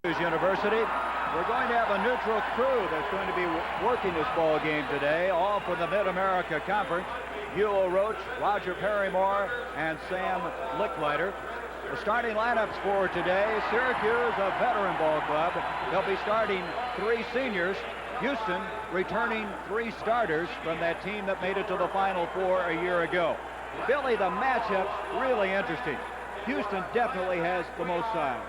University. We're going to have a neutral crew that's going to be working this ball game today, all from the Mid-America Conference. Buell Roach, Roger Perrymore, and Sam Licklider. The starting lineups for today: Syracuse, a veteran ball club. They'll be starting 3 seniors. Houston returning 3 starters from that team that made it to the Final Four a year ago. Billy, the matchup's really interesting. Houston definitely has the most size.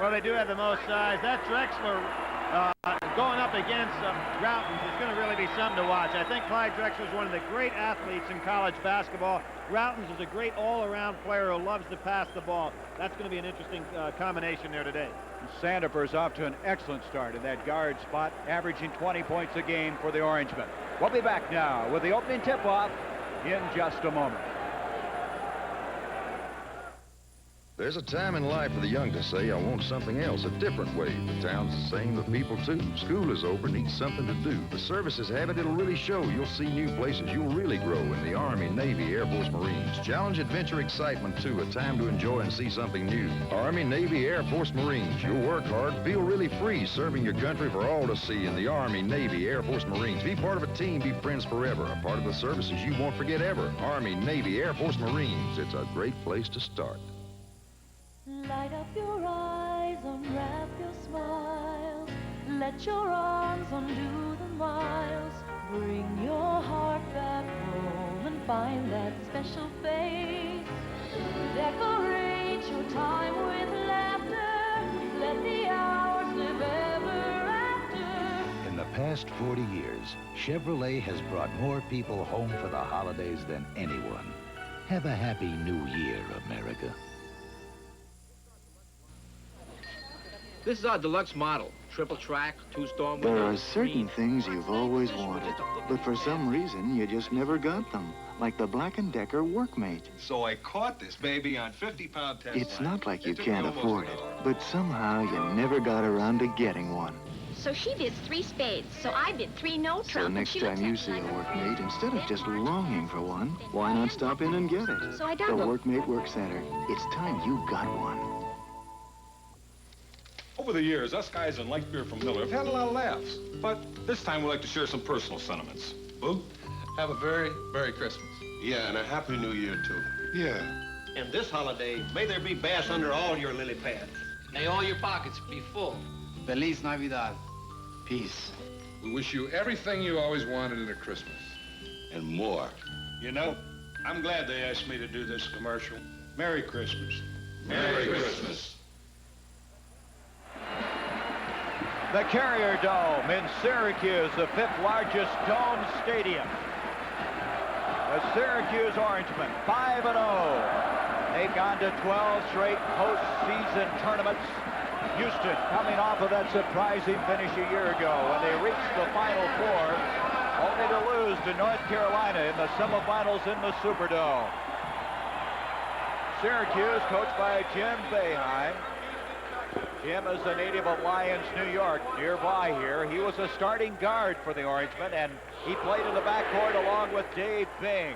Well, they do have the most size. That Drexler going up against Routens is going to really be something to watch. I think Clyde Drexler is one of the great athletes in college basketball. Routens is a great all-around player who loves to pass the ball. That's going to be an interesting combination there today. Sandifer's off to an excellent start in that guard spot, averaging 20 points a game for the Orangemen. We'll be back now with the opening tip-off in just a moment. There's a time in life for the young to say, I want something else, a different way. The town's the same, the people too. School is over, needs something to do. The services have it, it'll really show. You'll see new places, you'll really grow in the Army, Navy, Air Force, Marines. Challenge, adventure, excitement too, a time to enjoy and see something new. Army, Navy, Air Force, Marines. You'll work hard, feel really free, serving your country for all to see in the Army, Navy, Air Force, Marines. Be part of a team, be friends forever. A part of the services you won't forget ever. Army, Navy, Air Force, Marines. It's a great place to start. Light up your eyes, unwrap your smiles. Let your arms undo the miles. Bring your heart back home and find that special face. Decorate your time with laughter. Let the hours live ever after. In the past 40 years, Chevrolet has brought more people home for the holidays than anyone. Have a happy new year, America. This is our deluxe model. Triple track, 2-storm. There are certain things you've always wanted, but for some reason, you just never got them. Like the Black & Decker Workmate. So I caught this baby on 50-pound test. It's not like you can't afford it, but somehow you never got around to getting one. So she bids 3 spades, so I bid 3 no trump. So next time you see a Workmate, instead of just longing for one, why not stop in and get it? So I The double. Workmate Work Center. It's time you got one. Over the years, us guys in light beer from Miller have had a lot of laughs. But this time we'd like to share some personal sentiments. Boo? Have a very Merry Christmas. Yeah, and a Happy New Year, too. Yeah. And this holiday, may there be bass under all your lily pads. May all your pockets be full. Feliz Navidad. Peace. We wish you everything you always wanted in a Christmas. And more. You know, I'm glad they asked me to do this commercial. Merry Christmas. Merry Christmas. The Carrier Dome in Syracuse, the 5th largest dome stadium. The Syracuse Orangemen, 5-0. They've gone to 12 straight postseason tournaments. Houston coming off of that surprising finish a year ago when they reached the Final Four, only to lose to North Carolina in the semifinals in the Superdome. Syracuse, coached by Jim Boeheim. Jim is a native of Lyons, New York, nearby here. He was a starting guard for the Orangemen, and he played in the backcourt along with Dave Bing,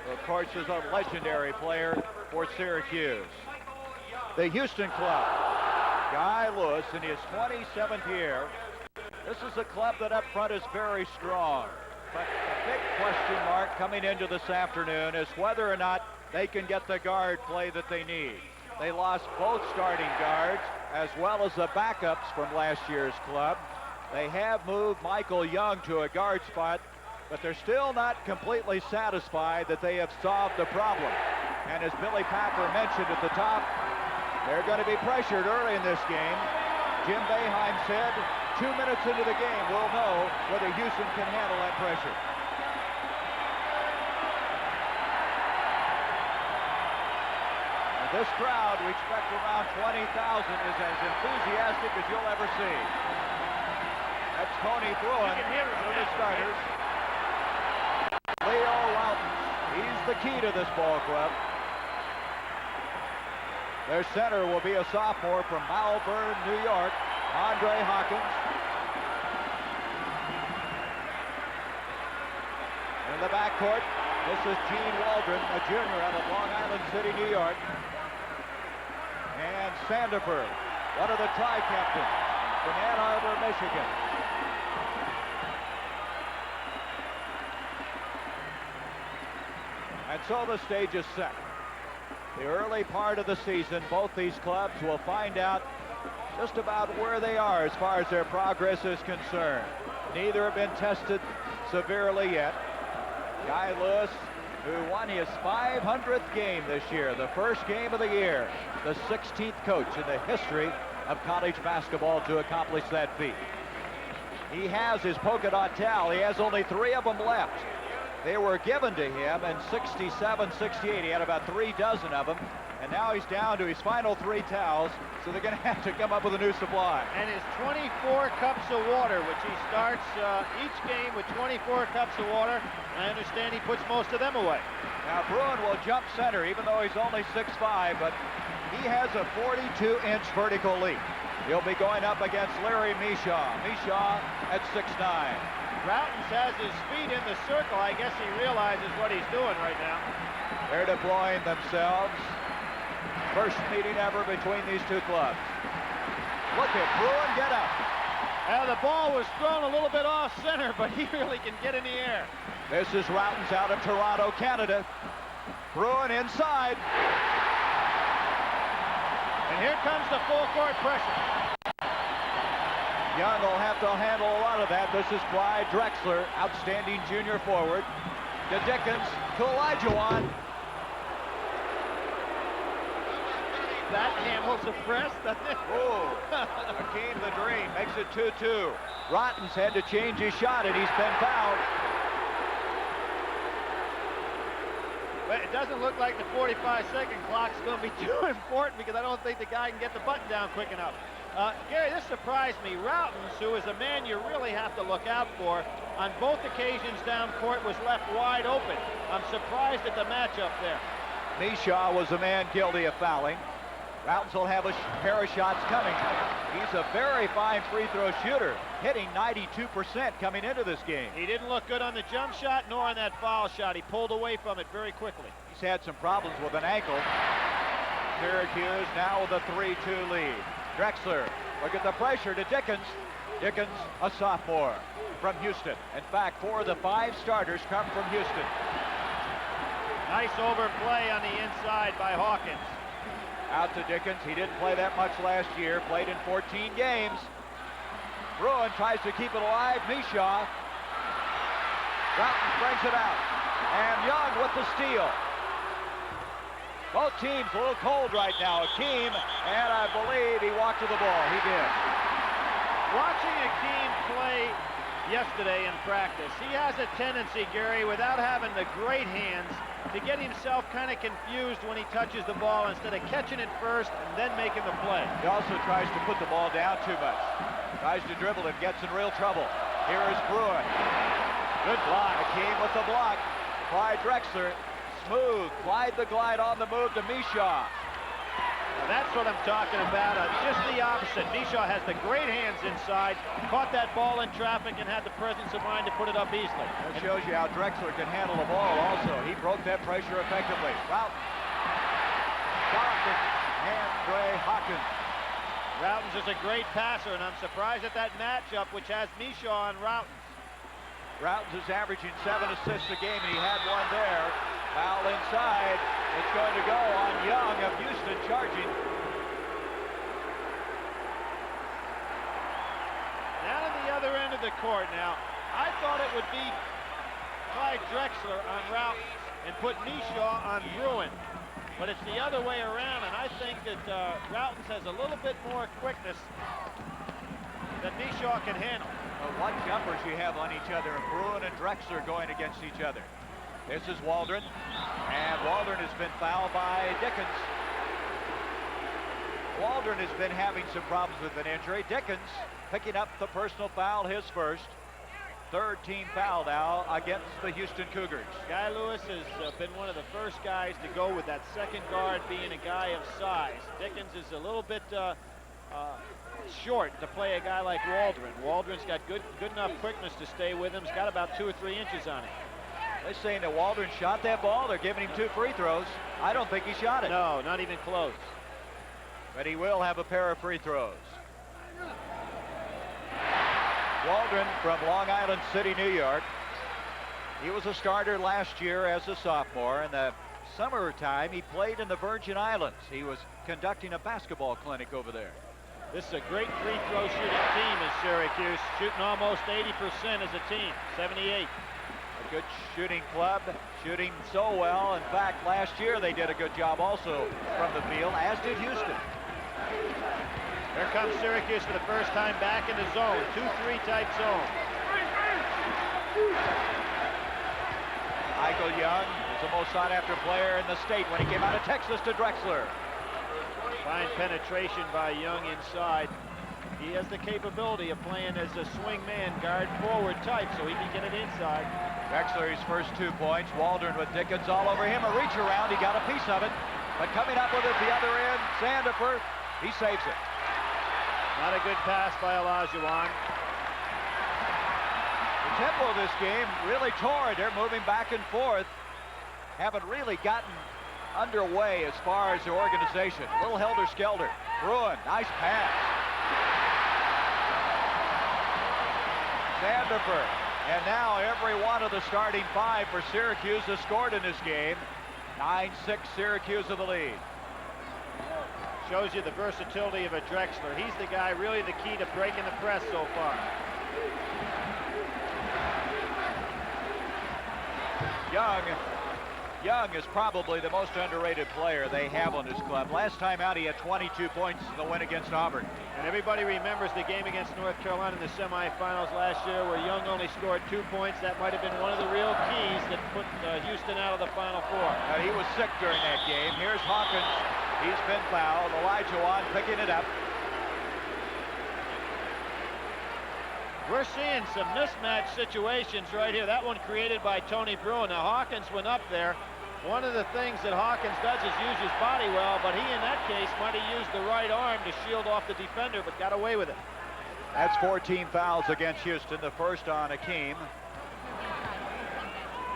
who, of course, is a legendary player for Syracuse. The Houston club, Guy Lewis in his 27th year. This is a club that up front is very strong. But the big question mark coming into this afternoon is whether or not they can get the guard play that they need. They lost both starting guards as well as the backups from last year's club. They have moved Michael Young to a guard spot, but they're still not completely satisfied that they have solved the problem. And as Billy Packer mentioned at the top, they're going to be pressured early in this game. Jim Boeheim said 2 minutes into the game, we'll know whether Houston can handle that pressure. This crowd, we expect around 20,000, is as enthusiastic as you'll ever see. That's Tony Fruin, one of the starters. Leo Routens, he's the key to this ball club. Their center will be a sophomore from Malvern, New York, Andre Hawkins. In the backcourt, this is Gene Waldron, a junior out of Long Island City, New York. And Sandifer one of the tri-captains from Ann Arbor, Michigan. And so the stage is set. The early part of the season, both these clubs will find out just about where they are as far as their progress is concerned. Neither have been tested severely yet. Guy Lewis, who won his 500th game this year, the first game of the year, the 16th coach in the history of college basketball to accomplish that feat. He has his polka dot towel. He has only 3 of them left. They were given to him in 67, 68. He had about 3 dozen of them. And now he's down to his final 3 towels, so they're going to have to come up with a new supply. And his 24 cups of water, which he starts each game with 24 cups of water. I understand he puts most of them away. Now Bruin will jump center, even though he's only 6'5", but he has a 42-inch vertical leap. He'll be going up against Larry Mishaw. Mishaw at 6'9". Routens has his feet in the circle. I guess he realizes what he's doing right now. They're deploying themselves. First meeting ever between these two clubs. Look at Bruin get up. The ball was thrown a little bit off center, but he really can get in the air. This is Routens out of Toronto, Canada. Bruin inside. And here comes the full court pressure. Young will have to handle a lot of that. This is Clyde Drexler, outstanding junior forward. To Dickens, to Olajuwon. That handles the press, doesn't it? Oh, Hakeem the Dream makes it 2-2. Routens had to change his shot, and he's been fouled. But it doesn't look like the 45-second clock's going to be too important because I don't think the guy can get the button down quick enough. Gary, this surprised me. Routens, who is a man you really have to look out for, on both occasions down court was left wide open. I'm surprised at the matchup there. Mishaw was the man guilty of fouling. Routens will have a pair of shots coming. He's a very fine free throw shooter, hitting 92% coming into this game. He didn't look good on the jump shot nor on that foul shot. He pulled away from it very quickly. He's had some problems with an ankle. Syracuse now with a 3-2 lead. Drexler, look at the pressure to Dickens. Dickens, a sophomore from Houston. In fact, 4 of the 5 starters come from Houston. Nice overplay on the inside by Hawkins. Out to Dickens. He didn't play that much last year. Played in 14 games. Bruin tries to keep it alive. Mishaw. Routens brings it out. And Young with the steal. Both teams a little cold right now. Hakeem, and I believe he walked to the ball. He did. Watching Hakeem play yesterday in practice, he has a tendency, Gary, without having the great hands, to get himself kind of confused when he touches the ball instead of catching it first and then making the play. He also tries to put the ball down too much. Tries to dribble and gets in real trouble. Here is Bruin. Good block. Hakeem with the block. Clyde Drexler. Smooth. Clyde the glide on the move to Mishaw. Now that's what I'm talking about. Just the opposite. Mishaw has the great hands inside, caught that ball in traffic, and had the presence of mind to put it up easily. That shows you how Drexler can handle the ball also. He broke that pressure effectively. Routens. Andre Hawkins. Routens is a great passer, and I'm surprised at that matchup, which has Mishaw and Routens. Routens is averaging 7 assists a game, and he had one there. Foul inside. It's going to go on Young of Houston charging. Down at the other end of the court now. I thought it would be Clyde Drexler on Routens and put Mishaw on Bruin. But it's the other way around, and I think that Routens has a little bit more quickness that Mishaw can handle. Well, what jumpers you have on each other, and Bruin and Drexler going against each other. This is Waldron, and Waldron has been fouled by Dickens. Waldron has been having some problems with an injury. Dickens picking up the personal foul, his first. 3rd team foul now against the Houston Cougars. Guy Lewis has been one of the first guys to go with that second guard being a guy of size. Dickens is a little bit short to play a guy like Waldron. Waldron's got good enough quickness to stay with him. He's got about 2 or 3 inches on him. They're saying that Waldron shot that ball. They're giving him 2 free throws. I don't think he shot it. No, not even close. but he will have a pair of free throws. Waldron from Long Island City, New York. He was a starter last year as a sophomore. In the summertime, he played in the Virgin Islands. He was conducting a basketball clinic over there. This is a great free throw shooting team in Syracuse, shooting almost 80% as a team, 78. A good shooting club, shooting so well. In fact, last year they did a good job also from the field, as did Houston. Here comes Syracuse for the first time back in the zone, 2-3 type zone. Michael Young was the most sought-after player in the state when he came out of Texas to Drexler. Fine penetration by Young inside. He has the capability of playing as a swing man, guard forward type, so he can get it inside. Drexler, his first 2 points. Waldron with Dickens all over him. A reach around, he got a piece of it. But coming up with it the other end, Sandifer, he saves it. Not a good pass by Olajuwon. The tempo of this game really torrid. They're moving back and forth. Haven't really gotten underway as far as the organization. Little helter-skelter. Bruin, nice pass. Sandifer. And now every one of the starting 5 for Syracuse has scored in this game. 9-6 Syracuse in the lead. Shows you the versatility of a Drexler. He's the guy, really the key to breaking the press so far. Young is probably the most underrated player they have on this club. Last time out, he had 22 points in the win against Auburn. And everybody remembers the game against North Carolina in the semifinals last year where Young only scored 2 points. That might have been one of the real keys that put Houston out of the Final Four. Now, he was sick during that game. Here's Hawkins. He's been fouled. Olajuwon picking it up. We're seeing some mismatch situations right here. That one created by Tony Bruin. Now, Hawkins went up there. One of the things that Hawkins does is use his body well, but he, in that case, might have used the right arm to shield off the defender, but got away with it. That's 14 fouls against Houston, the first on Akeem.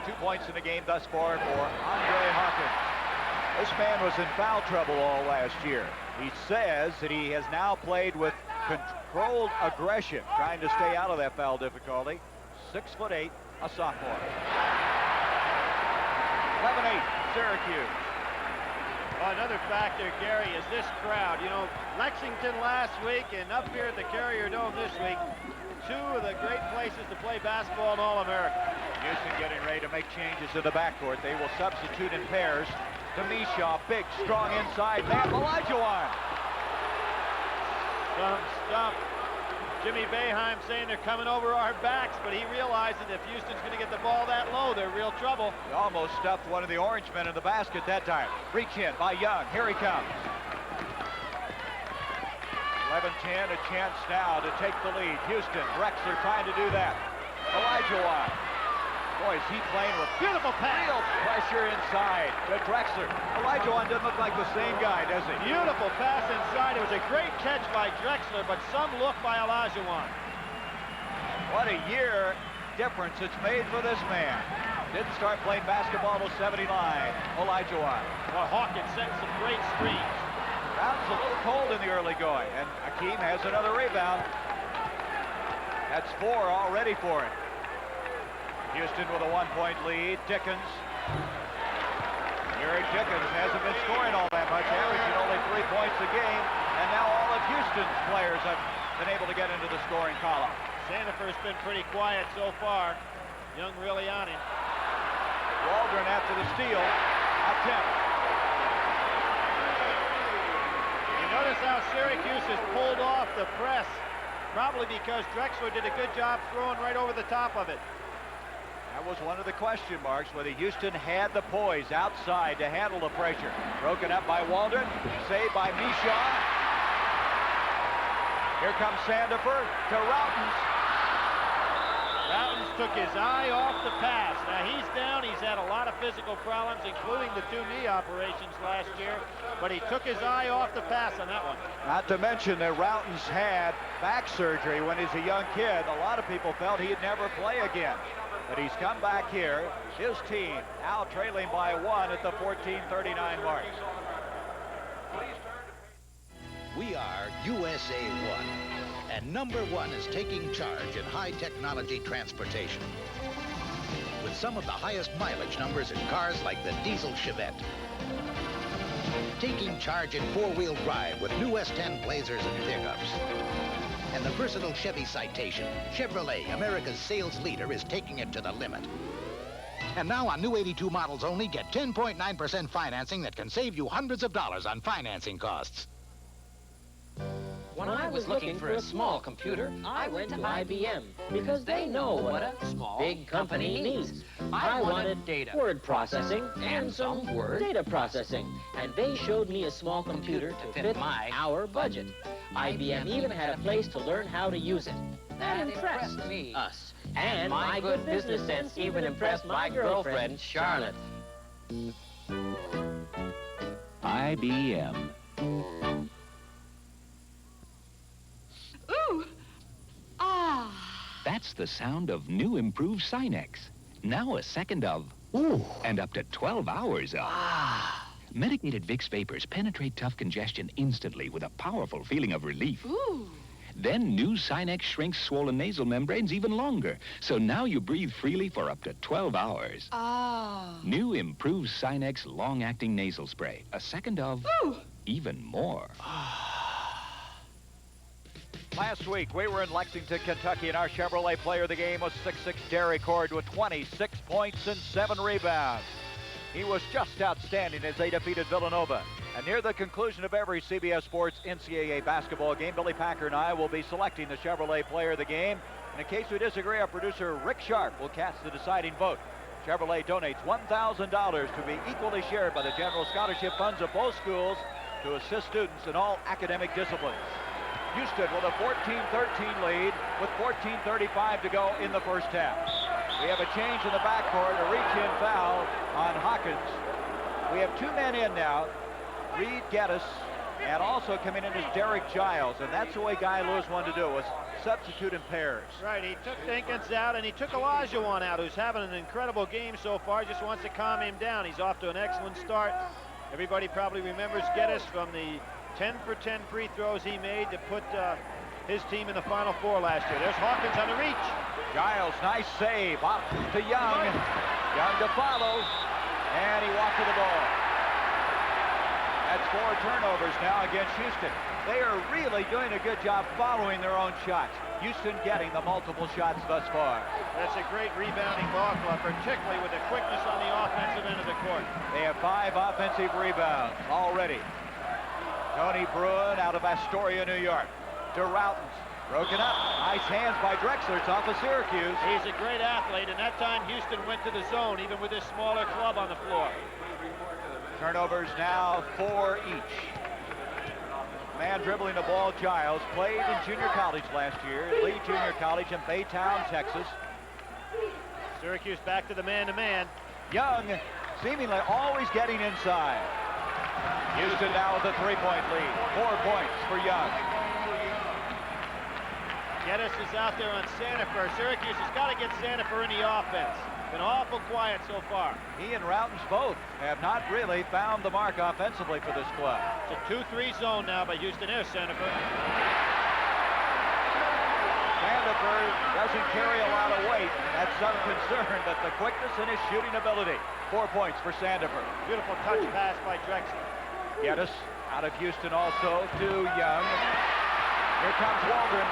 2 points in the game thus far for Andre Hawkins. This man was in foul trouble all last year. He says that he has now played with controlled aggression, trying to stay out of that foul difficulty. 6'8", a sophomore. 11-8, Syracuse. Well, another factor, Gary, is this crowd. You know, Lexington last week and up here at the Carrier Dome this week, 2 of the great places to play basketball in All-America. Houston getting ready to make changes in the backcourt. They will substitute in pairs. To Mishaw, big, strong inside man, Olajuwon. Some stuff. Jimmy Boeheim saying they're coming over our backs, but he realizes if Houston's going to get the ball that low, they're in real trouble. He almost stuffed one of the Orangemen in the basket that time. Reach in by Young. Here he comes. 11-10, a chance now to take the lead. Houston, Drexler trying to do that. Olajuwon. Boy, is he playing with beautiful pass. Real pressure inside to Drexler. Olajuwon doesn't look like the same guy, does he? Beautiful pass inside. It was a great catch by Drexler, but some look by Olajuwon. What a year difference it's made for this man. Didn't start playing basketball till 79. Olajuwon. Well, Hawkins setting some great screens. Brown's a little cold in the early going, and Akeem has another rebound. That's 4 already for him. Houston with a 1-point lead. Dickens. Eric Dickens hasn't been scoring all that much, averaging only 3 points a game, and now all of Houston's players have been able to get into the scoring column. Sandifer's been pretty quiet so far. Young really on him. Waldron after the steal. Attempt. You notice how Syracuse has pulled off the press, probably because Drexler did a good job throwing right over the top of it. That was one of the question marks, whether Houston had the poise outside to handle the pressure. Broken up by Waldron, saved by Mishaw. Here comes Sandifer to Routens. Routens took his eye off the pass. Now he's down, he's had a lot of physical problems, including the 2 knee operations last year, but he took his eye off the pass on that one. Not to mention that Routens had back surgery when he was a young kid. A lot of people felt he'd never play again. But he's come back here. His team now trailing by 1 at the 14:39 mark. We are USA 1, and number 1 is taking charge in high-technology transportation. With some of the highest mileage numbers in cars like the diesel Chevette. Taking charge in four-wheel drive with new S10 Blazers and pickups. And the versatile Chevy Citation, Chevrolet, America's sales leader, is taking it to the limit. And now on new 82 models only, get 10.9% financing that can save you hundreds of dollars on financing costs. When I was looking for a small computer, I went to IBM because they know what a small, big company needs. I wanted data, word processing, and some word data processing. And they showed me a small computer to fit our budget. IBM even had a place to learn how to use it. That impressed me, us. And my good business sense even impressed my girlfriend, Charlotte. IBM. Ooh! Ah! That's the sound of new improved Sinex. Now a second of ooh, and up to 12 hours of ah. Medicated Vicks vapors penetrate tough congestion instantly with a powerful feeling of relief. Ooh! Then new Sinex shrinks swollen nasal membranes even longer, so now you breathe freely for up to 12 hours. Ah! New improved Sinex long-acting nasal spray. A second of ooh. Even more. Last week, we were in Lexington, Kentucky, and our Chevrolet player of the game was 6'6" Derek Cord with 26 points and 7 rebounds. He was just outstanding as they defeated Villanova. And near the conclusion of every CBS Sports NCAA basketball game, Billy Packer and I will be selecting the Chevrolet player of the game. And in case we disagree, our producer Rick Sharp will cast the deciding vote. Chevrolet donates $1,000 to be equally shared by the general scholarship funds of both schools to assist students in all academic disciplines. Houston with a 14-13 lead with 14:35 to go in the first half. We have a change in the backcourt, a reach-in foul on Hawkins. We have 2 men in now, Reed Geddes, and also coming in is Derek Giles, and that's the way Guy Lewis wanted to do it, was substitute in pairs. Right, he took Dinkins out, and he took Olajuwon out, who's having an incredible game so far, just wants to calm him down. He's off to an excellent start. Everybody probably remembers Geddes from the 10 for 10 free throws he made to put his team in the Final Four last year. There's Hawkins on the reach. Giles, nice save, up to Young. Young to follow, and he walked to the ball. That's 4 turnovers now against Houston. They are really doing a good job following their own shots. Houston getting the multiple shots thus far. That's a great rebounding ball club, particularly with the quickness on the offensive end of the court. They have 5 offensive rebounds already. Tony Bruin out of Astoria, New York. To Routens. Broken up. Nice hands by Drexler. It's off of Syracuse. He's a great athlete, and that time Houston went to the zone, even with this smaller club on the floor. Turnovers now 4 each. Man dribbling the ball, Giles, played in junior college last year, Lee Junior College in Baytown, Texas. Syracuse back to the man-to-man. Young seemingly always getting inside. Houston now with a 3-point lead. 4 points for Young. Geddes is out there on Sandifer. Syracuse has got to get Sandifer in the offense. Been awful quiet so far. He and Routens both have not really found the mark offensively for this club. It's a 2-3 zone now by Houston. There's Sandifer. Sandifer doesn't carry a lot of weight. That's some concern, but the quickness in his shooting ability. 4 points for Sandifer. Beautiful touch pass by Drexler. Geddes out of Houston also to Young. Here comes Waldron.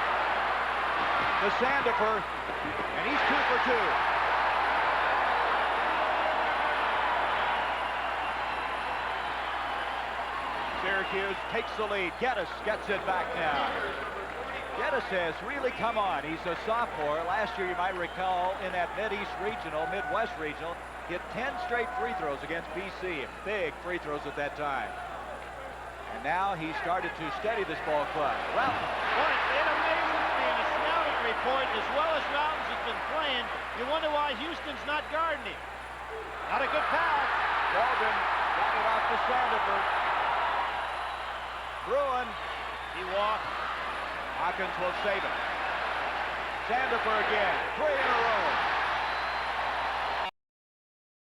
To Sandifer, and he's 2 for 2. Syracuse takes the lead. Geddes gets it back now. Geddes has really come on. He's a sophomore. Last year, you might recall, in that Mid-East Regional, Midwest Regional, hit 10 straight free throws against BC. Big free throws at that time. And now he started to steady this ball club. Routens. It amazes me in the scouting report, as well as Routens has been playing, you wonder why Houston's not guarding him. Not a good pass. Waldron got it off to Sandifer. Bruin. He walked. Hawkins will save it. Sandifer again. 3 in a row.